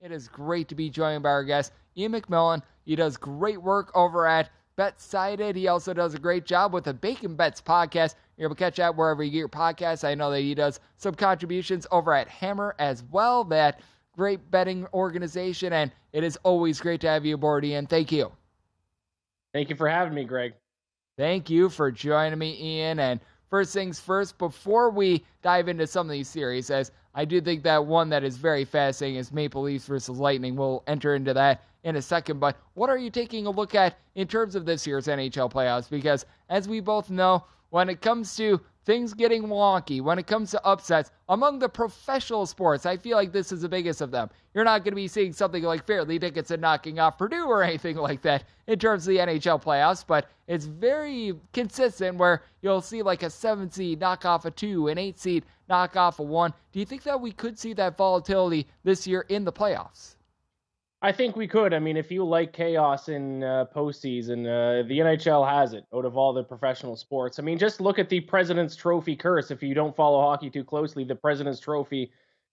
It is great to be joined by our guest, Iain MacMillan. He does great work over at BetSided. He also does a great job with the Bacon Bets podcast. You're able to catch that wherever you get your podcasts. I know that he does some contributions over at Hammer as well, that great betting organization, and it is always great to have you aboard, Iain. Thank you. Thank you for having me, Greg. Thank you for joining me, Iain. And first things first, before we dive into some of these series, as I do think that one that is very fascinating is Maple Leafs versus Lightning. We'll enter into that in a second, but what are you taking a look at in terms of this year's NHL playoffs? Because as we both know, when it comes to things getting wonky, when it comes to upsets among the professional sports, I feel like this is the biggest of them. You're not going to be seeing something like Fairleigh Dickinson knocking off Purdue or anything like that in terms of the NHL playoffs, but it's very consistent where you'll see like a 7 seed knock off a 2, an 8 seed knock off a 1. Do you think that we could see that volatility this year in the playoffs? I think we could. I mean, if you like chaos in postseason, the NHL has it out of all the professional sports. I mean, just look at the President's Trophy curse. If you don't follow hockey too closely, the President's Trophy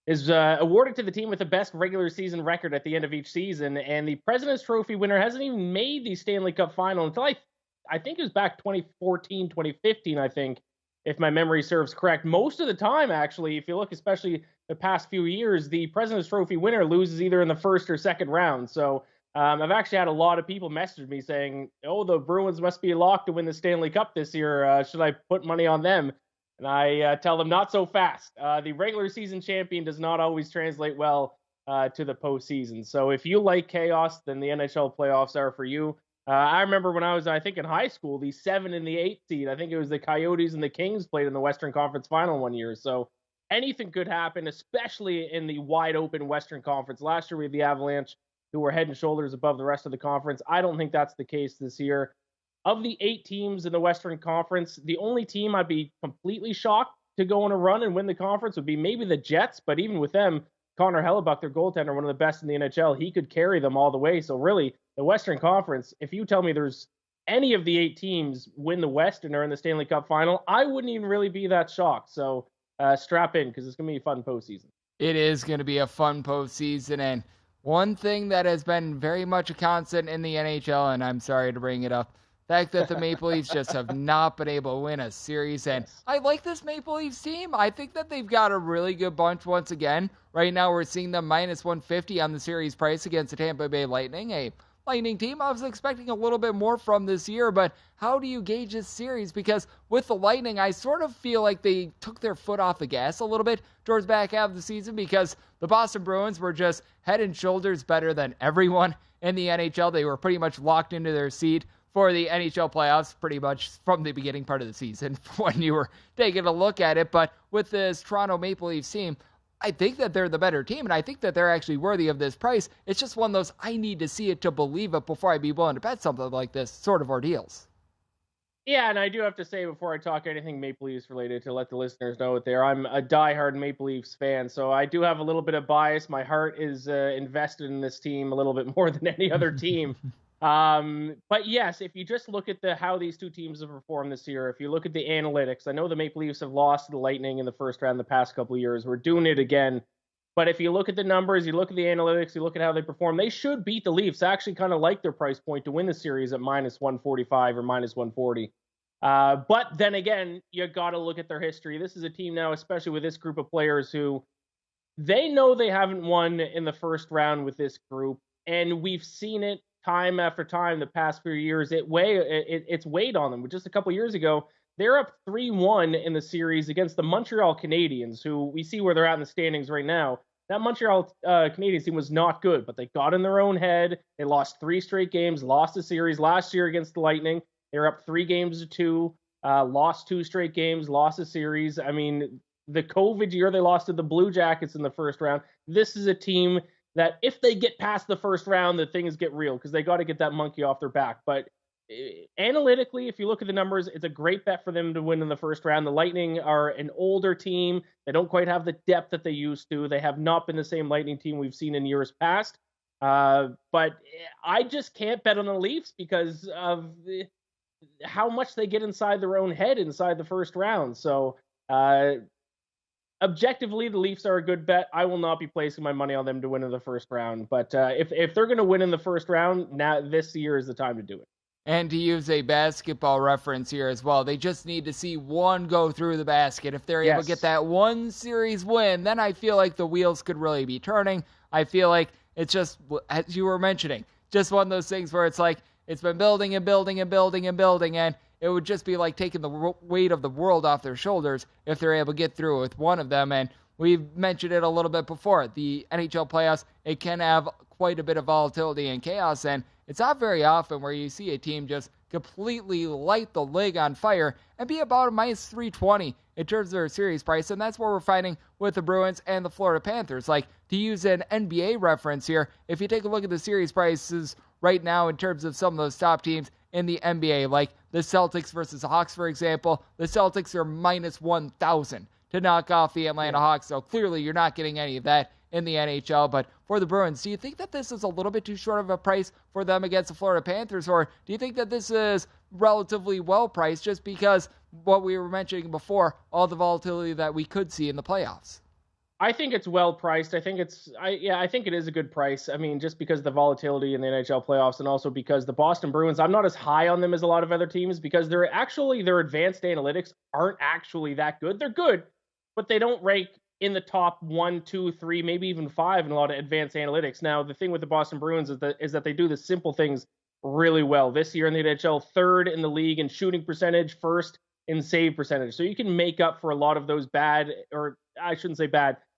is awarded to the team with the best regular season record at the end of each season. And the President's Trophy winner hasn't even made the Stanley Cup final until I think it was back 2014, 2015, I think, if my memory serves correct. Most of the time, actually, if you look especially the past few years, the President's Trophy winner loses either in the first or second round. So I've actually had a lot of people message me saying, oh, the Bruins must be locked to win the Stanley Cup this year. Should I put money on them? And I tell them not so fast. The regular season champion does not always translate well to the postseason. So if you like chaos, then the NHL playoffs are for you. I remember when I was, I think, in high school, the 7 and the 8 seed, I think it was the Coyotes and the Kings played in the Western Conference Final one year. So anything could happen, especially in the wide open Western Conference. Last year we had the Avalanche, who were head and shoulders above the rest of the conference. I don't think that's the case this year. Of the 8 teams in the Western Conference, the only team I'd be completely shocked to go on a run and win the conference would be maybe the Jets. But even with them, Connor Hellebuck, their goaltender, one of the best in the NHL, he could carry them all the way. So really, the Western Conference, if you tell me there's any of the 8 teams win the West and are in the Stanley Cup final, I wouldn't even really be that shocked. So strap in, because it's going to be a fun postseason. It is going to be a fun postseason, and one thing that has been very much a constant in the NHL, and I'm sorry to bring it up, the fact that the Maple Leafs just have not been able to win a series, and I like this Maple Leafs team. I think that they've got a really good bunch once again. Right now we're seeing them minus 150 on the series price against the Tampa Bay Lightning, a Lightning team I was expecting a little bit more from this year, but how do you gauge this series? Because with the Lightning, I sort of feel like they took their foot off the gas a little bit towards back half of the season, because the Boston Bruins were just head and shoulders better than everyone in the NHL. They were pretty much locked into their seat for the NHL playoffs pretty much from the beginning part of the season when you were taking a look at it. But with this Toronto Maple Leafs team, I think that they're the better team, and I think that they're actually worthy of this price. It's just one of those, I need to see it to believe it before I'd be willing to bet something like this sort of ordeals. Yeah, and I do have to say before I talk anything Maple Leafs related, to let the listeners know it there, I'm a diehard Maple Leafs fan, so I do have a little bit of bias. My heart is invested in this team a little bit more than any other team. But yes, if you just look at how these two teams have performed this year, if you look at the analytics, I know the Maple Leafs have lost to the Lightning in the first round the past couple of years. We're doing it again. But if you look at the numbers, you look at the analytics, you look at how they perform, they should beat the Leafs. I actually kind of like their price point to win the series at minus 145 or minus 140. But then again, you got to look at their history. This is a team now, especially with this group of players, who they know they haven't won in the first round with this group. And we've seen it time after time the past few years. It's weighed on them. Just a couple years ago, they're up 3-1 in the series against the Montreal Canadiens, who we see where they're at in the standings right now. That Montreal Canadiens team was not good, but they got in their own head. They lost 3 straight games, lost the series last year against the Lightning. They were up 3-2, lost 2 straight games, lost a series. I mean, the COVID year, they lost to the Blue Jackets in the first round. This is a team that if they get past the first round, the things get real, because they got to get that monkey off their back. But analytically, if you look at the numbers, it's a great bet for them to win in the first round. The Lightning are an older team. They don't quite have the depth that they used to. They have not been the same Lightning team we've seen in years past. But I just can't bet on the Leafs because of how much they get inside their own head inside the first round. So objectively, the Leafs are a good bet. I will not be placing my money on them to win in the first round. But if they're going to win in the first round, now this year is the time to do it. And to use a basketball reference here as well, they just need to see one go through the basket. If they're able to get that one series win, then I feel like the wheels could really be turning. I feel like it's just, as you were mentioning, just one of those things where it's like it's been building and building and building and building, and it would just be like taking the weight of the world off their shoulders if they're able to get through with one of them. And we've mentioned it a little bit before. The NHL playoffs, it can have quite a bit of volatility and chaos, and it's not very often where you see a team just completely light the league on fire and be about a minus 320 in terms of their series price, and that's what we're finding with the Bruins and the Florida Panthers. Like, to use an NBA reference here, if you take a look at the series prices right now in terms of some of those top teams in the NBA, like the Celtics versus the Hawks, for example, the Celtics are minus 1,000 to knock off the Atlanta Hawks, so clearly you're not getting any of that in the NHL. But for the Bruins, do you think that this is a little bit too short of a price for them against the Florida Panthers, or do you think that this is relatively well priced just because what we were mentioning before, all the volatility that we could see in the playoffs? I think it's well priced. I think it is a good price. I mean, just because of the volatility in the NHL playoffs, and also because the Boston Bruins, I'm not as high on them as a lot of other teams because their advanced analytics aren't actually that good. They're good, but they don't rank in the top 1, 2, 3, maybe even 5 in a lot of advanced analytics. Now, the thing with the Boston Bruins is that they do the simple things really well. This year in the NHL, 3rd in the league in shooting percentage, 1st in save percentage. So you can make up for a lot of those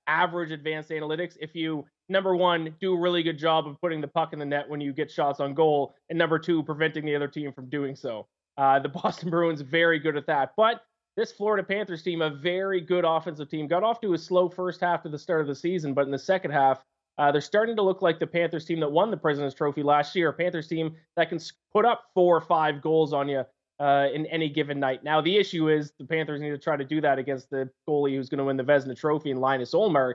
average advanced analytics if you, number one, do a really good job of putting the puck in the net when you get shots on goal, and number two, preventing the other team from doing so. The Boston Bruins, very good at that. But this Florida Panthers team, a very good offensive team, got off to a slow first half to the start of the season, but in the second half, they're starting to look like the Panthers team that won the President's Trophy last year, a Panthers team that can put up 4 or 5 goals on you in any given night. Now, the issue is the Panthers need to try to do that against the goalie who's going to win the Vezina Trophy in Linus Ullmark.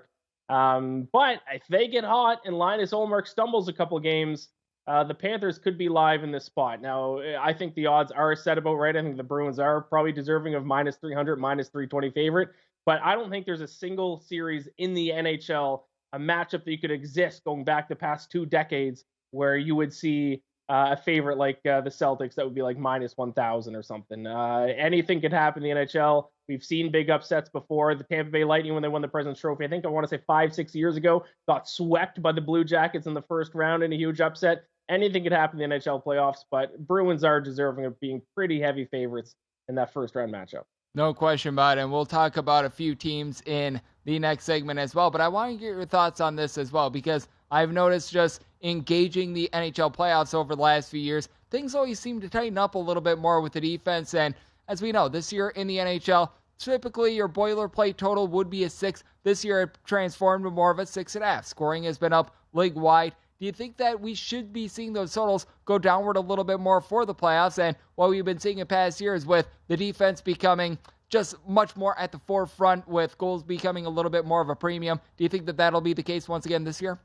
But if they get hot and Linus Ullmark stumbles a couple games, the Panthers could be live in this spot. Now, I think the odds are set about right. I think the Bruins are probably deserving of minus 300, minus 320 favorite. But I don't think there's a single series in the NHL, a matchup that you could exist going back the past 2 decades where you would see a favorite like the Celtics that would be like minus 1,000 or something. Anything could happen in the NHL. We've seen big upsets before. The Tampa Bay Lightning, when they won the President's Trophy, I want to say 5-6 years ago, got swept by the Blue Jackets in the first round in a huge upset. Anything could happen in the NHL playoffs, but Bruins are deserving of being pretty heavy favorites in that first round matchup. No question about it. And we'll talk about a few teams in the next segment as well. But I want to get your thoughts on this as well, because I've noticed just engaging the NHL playoffs over the last few years, things always seem to tighten up a little bit more with the defense. And as we know, this year in the NHL, typically your boilerplate total would be a 6. This year it transformed to more of a 6.5. Scoring has been up league-wide. Do you think that we should be seeing those totals go downward a little bit more for the playoffs? And what we've been seeing in past years with the defense becoming just much more at the forefront, with goals becoming a little bit more of a premium, do you think that that'll be the case once again this year?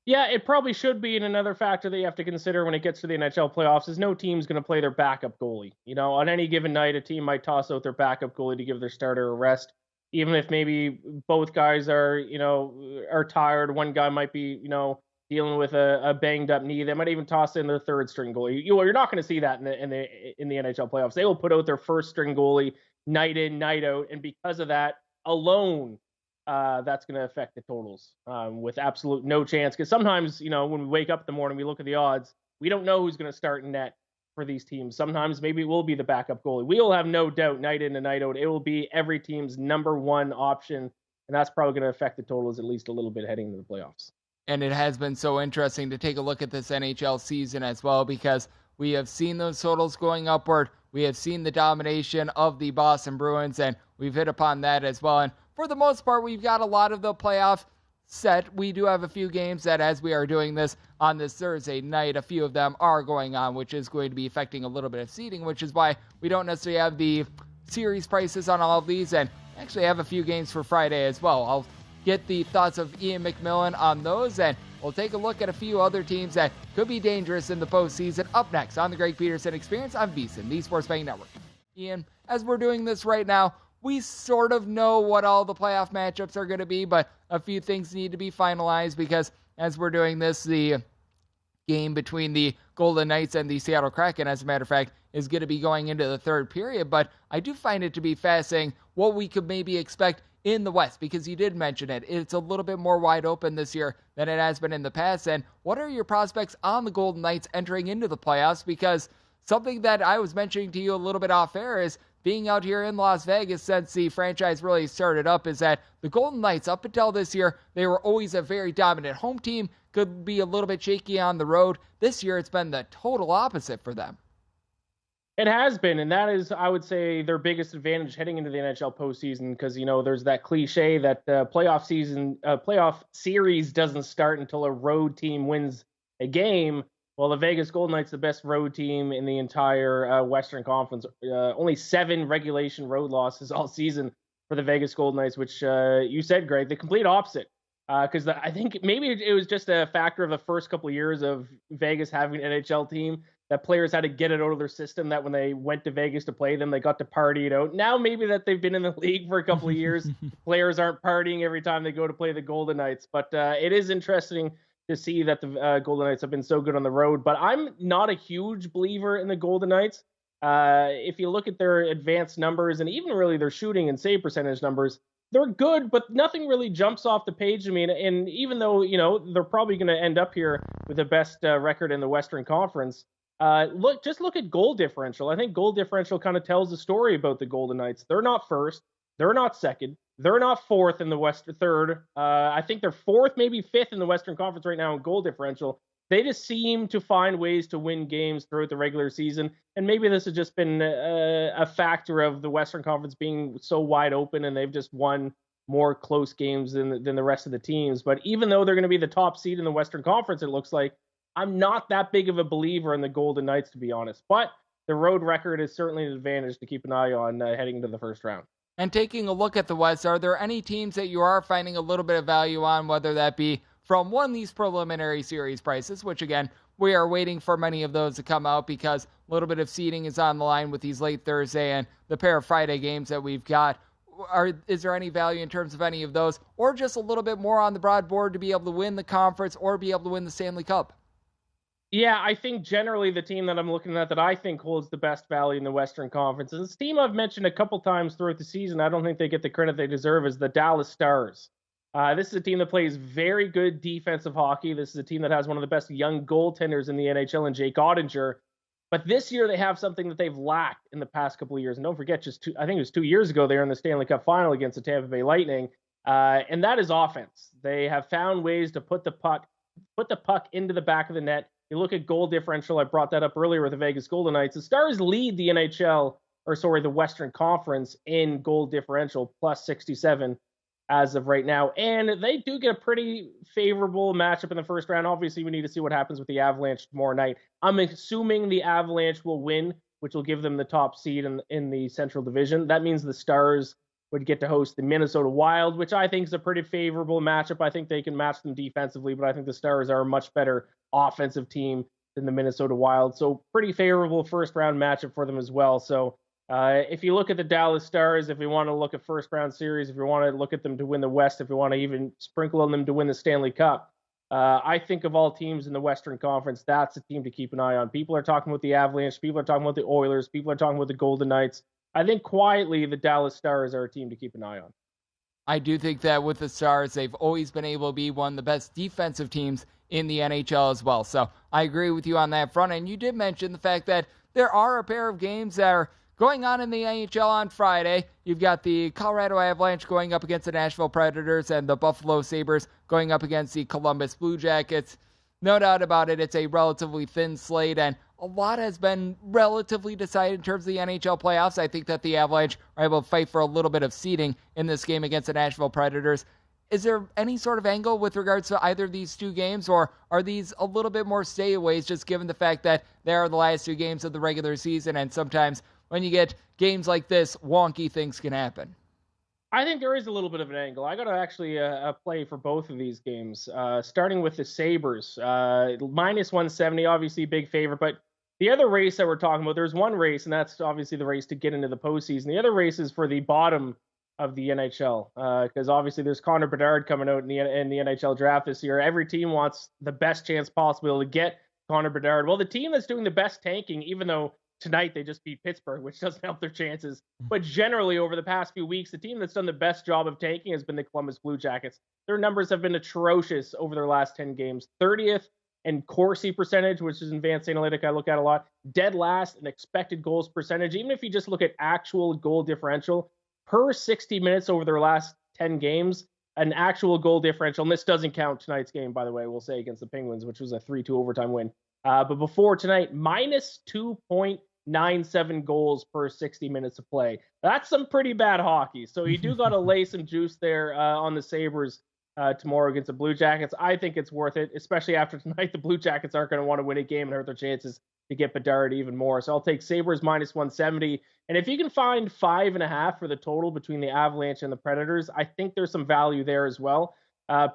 Yeah, it probably should be. And another factor that you have to consider when it gets to the NHL playoffs is no team's going to play their backup goalie. You know, on any given night, a team might toss out their backup goalie to give their starter a rest, even if maybe both guys are tired. One guy might be, dealing with a banged up knee. They might even toss in their third string goalie. You're not going to see that in the NHL playoffs. They will put out their first string goalie night in, night out, and because of that alone, that's going to affect the totals with absolute no chance. Because sometimes, when we wake up in the morning, we look at the odds, we don't know who's going to start in net for these teams. Sometimes maybe it will be the backup goalie. We will have no doubt night in and night out. It will be every team's number one option, and that's probably going to affect the totals at least a little bit heading into the playoffs. And it has been so interesting to take a look at this NHL season as well, because we have seen those totals going upward. We have seen the domination of the Boston Bruins, and we've hit upon that as well. And for the most part, we've got a lot of the playoff set. We do have a few games that, as we are doing this on this Thursday night, a few of them are going on, which is going to be affecting a little bit of seeding, which is why we don't necessarily have the series prices on all of these, and actually have a few games for Friday as well. I'll get the thoughts of Iain MacMillan on those, and we'll take a look at a few other teams that could be dangerous in the postseason up next on the Greg Peterson Experience on VSiN, the Sports Betting Network. Iain, as we're doing this right now, we sort of know what all the playoff matchups are going to be, but a few things need to be finalized because as we're doing this, the game between the Golden Knights and the Seattle Kraken, as a matter of fact, is going to be going into the third period. But I do find it to be fascinating what we could maybe expect in the West, because you did mention it. It's a little bit more wide open this year than it has been in the past. And what are your prospects on the Golden Knights entering into the playoffs? Because something that I was mentioning to you a little bit off air is being out here in Las Vegas since the franchise really started up is that the Golden Knights, up until this year, they were always a very dominant home team, could be a little bit shaky on the road. This year, it's been the total opposite for them. It has been, and that is, I would say, their biggest advantage heading into the NHL postseason because, there's that cliche that playoff series doesn't start until a road team wins a game. Well, the Vegas Golden Knights, the best road team in the entire Western Conference. Only 7 regulation road losses all season for the Vegas Golden Knights, which you said, Greg, the complete opposite. Because I think maybe it was just a factor of the first couple of years of Vegas having an NHL team that players had to get it out of their system, that when they went to Vegas to play them, they got to party it out. Now maybe that they've been in the league for a couple of years, players aren't partying every time they go to play the Golden Knights. But it is interesting to see that the Golden Knights have been so good on the road. But I'm not a huge believer in the Golden Knights. If you look at their advanced numbers and even really their shooting and save percentage numbers, they're good, but nothing really jumps off the page to me. And even though, they're probably going to end up here with the best record in the Western Conference, look at goal differential. I think goal differential kind of tells the story about the Golden Knights. They're not first. They're not second. They're not fourth in the West, third. I think they're fourth, maybe fifth in the Western Conference right now in goal differential. They just seem to find ways to win games throughout the regular season. And maybe this has just been a factor of the Western Conference being so wide open and they've just won more close games than the rest of the teams. But even though they're going to be the top seed in the Western Conference, it looks like, I'm not that big of a believer in the Golden Knights, to be honest. But the road record is certainly an advantage to keep an eye on heading into the first round. And taking a look at the West, are there any teams that you are finding a little bit of value on, whether that be from one of these preliminary series prices, which again, we are waiting for many of those to come out because a little bit of seeding is on the line with these late Thursday and the pair of Friday games that we've got. Is there any value in terms of any of those, or just a little bit more on the broad board to be able to win the conference or be able to win the Stanley Cup? Yeah, I think generally the team that I'm looking at that I think holds the best value in the Western Conference, and this team I've mentioned a couple times throughout the season, I don't think they get the credit they deserve, is the Dallas Stars. This is a team that plays very good defensive hockey. This is a team that has one of the best young goaltenders in the NHL in Jake Ottinger. But this year they have something that they've lacked in the past couple of years. And don't forget, I think it was 2 years ago, they were in the Stanley Cup final against the Tampa Bay Lightning. And that is offense. They have found ways to put the puck into the back of the net. You look at goal differential. I brought that up earlier with the Vegas Golden Knights. The Stars lead the Western Conference in goal differential, plus 67 as of right now. And they do get a pretty favorable matchup in the first round. Obviously, we need to see what happens with the Avalanche tomorrow night. I'm assuming the Avalanche will win, which will give them the top seed in the Central Division. That means the Stars would get to host the Minnesota Wild, which I think is a pretty favorable matchup. I think they can match them defensively, but I think the Stars are a much better offensive team than the Minnesota Wild. So pretty favorable first round matchup for them as well. So if you look at the Dallas Stars, if we want to look at first round series, if we want to look at them to win the West, if we want to even sprinkle on them to win the Stanley Cup, I think of all teams in the Western Conference, that's a team to keep an eye on. People are talking about the Avalanche. People are talking about the Oilers. People are talking about the Golden Knights. I think quietly the Dallas Stars are a team to keep an eye on. I do think that with the Stars, they've always been able to be one of the best defensive teams in the NHL as well. So I agree with you on that front. And you did mention the fact that there are a pair of games that are going on in the NHL on Friday. You've got the Colorado Avalanche going up against the Nashville Predators and the Buffalo Sabres going up against the Columbus Blue Jackets. No doubt about it, it's a relatively thin slate, and a lot has been relatively decided in terms of the NHL playoffs. I think that the Avalanche are able to fight for a little bit of seeding in this game against the Nashville Predators. Is there any sort of angle with regards to either of these two games, or are these a little bit more stayaways just given the fact that they are the last 2 games of the regular season, and sometimes when you get games like this, wonky things can happen? I think there is a little bit of an angle. I got to actually play for both of these games, starting with the Sabres. Minus 170, obviously big favorite, but The other race that we're talking about, there's one race, and that's obviously the race to get into the postseason. The other race is for the bottom of the NHL, because obviously there's Connor Bedard coming out in the NHL draft this year. Every team wants the best chance possible to get Connor Bedard. Well, the team that's doing the best tanking, even though tonight they just beat Pittsburgh, which doesn't help their chances, but generally over the past few weeks, the team that's done the best job of tanking has been the Columbus Blue Jackets. Their numbers have been atrocious over their last 10 games. 30th in Corsi percentage, which is advanced analytic I look at a lot. Dead last in expected goals percentage. Even if you just look at actual goal differential, per 60 minutes over their last 10 games, an actual goal differential, and this doesn't count tonight's game, by the way, we'll say, against the Penguins, which was a 3-2 overtime win. But before tonight, minus 2.97 goals per 60 minutes of play. That's some pretty bad hockey. So you do got to lay some juice there on the Sabres tomorrow against the Blue Jackets. I think it's worth it, especially after tonight. The Blue Jackets aren't going to want to win a game and hurt their chances to get Bedard even more. So I'll take Sabres minus 170. And if you can find 5.5 for the total between the Avalanche and the Predators, I think there's some value there as well.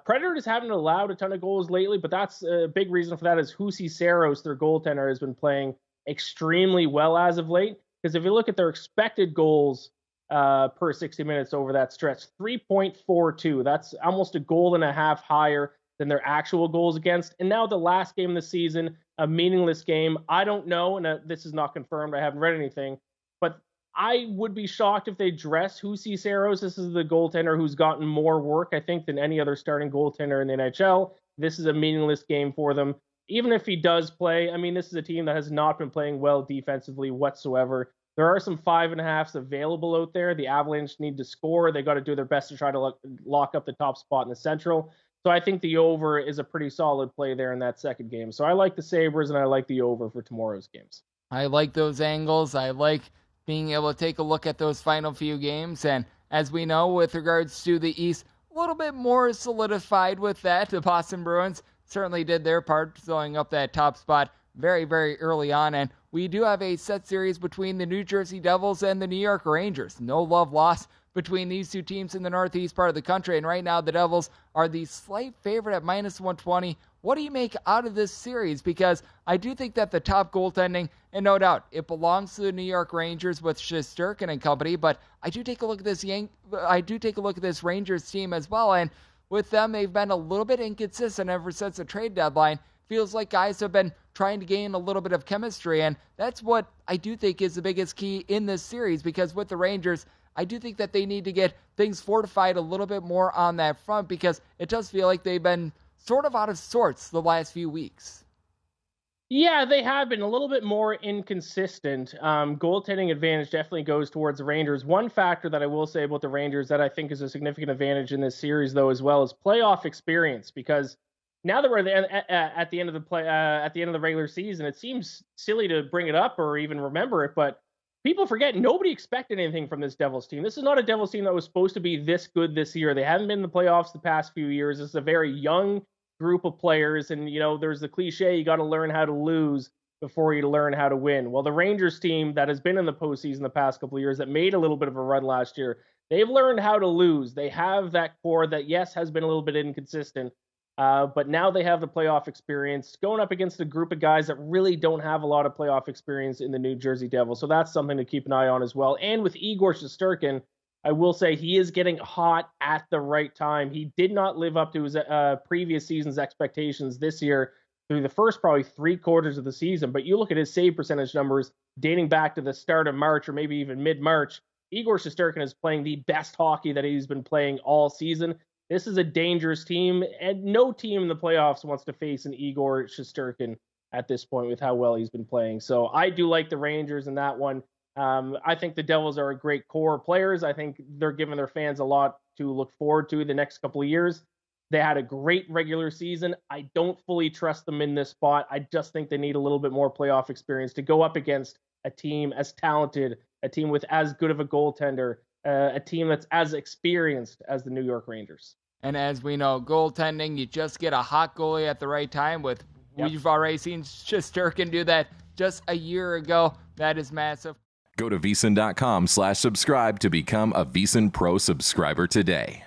Predators haven't allowed a ton of goals lately, but that's a big reason for that is Husi Saros, their goaltender, has been playing extremely well as of late. Because if you look at their expected goals per 60 minutes over that stretch, 3.42. That's almost a goal and a half higher than their actual goals against. And now the last game of the season, a meaningless game. I don't know, and this is not confirmed. I haven't read anything, but I would be shocked if they dress Husi Saros. This is the goaltender who's gotten more work, I think, than any other starting goaltender in the NHL. This is a meaningless game for them. Even if he does play, I mean, this is a team that has not been playing well defensively whatsoever. There are some 5.5s available out there. The Avalanche need to score. They got to do their best to try to lock up the top spot in the Central. So I think the over is a pretty solid play there in that second game. So I like the Sabres and I like the over for tomorrow's games. I like those angles. I like being able to take a look at those final few games. And as we know, with regards to the East, a little bit more solidified with that. The Boston Bruins certainly did their part, filling up that top spot very, very early on. And we do have a set series between the New Jersey Devils and the New York Rangers. No love lost between these two teams in the northeast part of the country. And right now, the Devils are the slight favorite at minus 120. What do you make out of this series? Because I do think that the top goaltending, and no doubt, it belongs to the New York Rangers with Shesterkin and company, but I do take a look at this Rangers team as well. And with them, they've been a little bit inconsistent ever since the trade deadline. Feels like guys have been trying to gain a little bit of chemistry, and that's what I do think is the biggest key in this series, because with the Rangers, I do think that they need to get things fortified a little bit more on that front, because it does feel like they've been sort of out of sorts the last few weeks. Yeah, they have been a little bit more inconsistent. Goaltending advantage definitely goes towards the Rangers. One factor that I will say about the Rangers that I think is a significant advantage in this series, though, as well, is playoff experience, because now that we're at the end of the regular season, it seems silly to bring it up or even remember it, but people forget nobody expected anything from this Devils team. This is not a Devils team that was supposed to be this good this year. They haven't been in the playoffs the past few years. This is a very young group of players, and there's the cliche, you got to learn how to lose before you learn how to win. Well, the Rangers team that has been in the postseason the past couple of years, that made a little bit of a run last year, they've learned how to lose. They have that core that, yes, has been a little bit inconsistent, but now they have the playoff experience going up against a group of guys that really don't have a lot of playoff experience in the New Jersey Devils. So that's something to keep an eye on as well. And with Igor Shesterkin, I will say he is getting hot at the right time. He did not live up to his previous season's expectations this year through the first probably 3 quarters of the season. But you look at his save percentage numbers dating back to the start of March or maybe even mid-March, Igor Shesterkin is playing the best hockey that he's been playing all season. This is a dangerous team, and no team in the playoffs wants to face an Igor Shesterkin at this point with how well he's been playing. So I do like the Rangers in that one. I think the Devils are a great core of players. I think they're giving their fans a lot to look forward to the next couple of years. They had a great regular season. I don't fully trust them in this spot. I just think they need a little bit more playoff experience to go up against a team as talented, a team with as good of a goaltender, a team that's as experienced as the New York Rangers. And as we know, goaltending, you just get a hot goalie at the right time. We've already seen Shesterkin do that just a year ago. That is massive. Go to VSiN.com/subscribe to become a VSiN Pro subscriber today.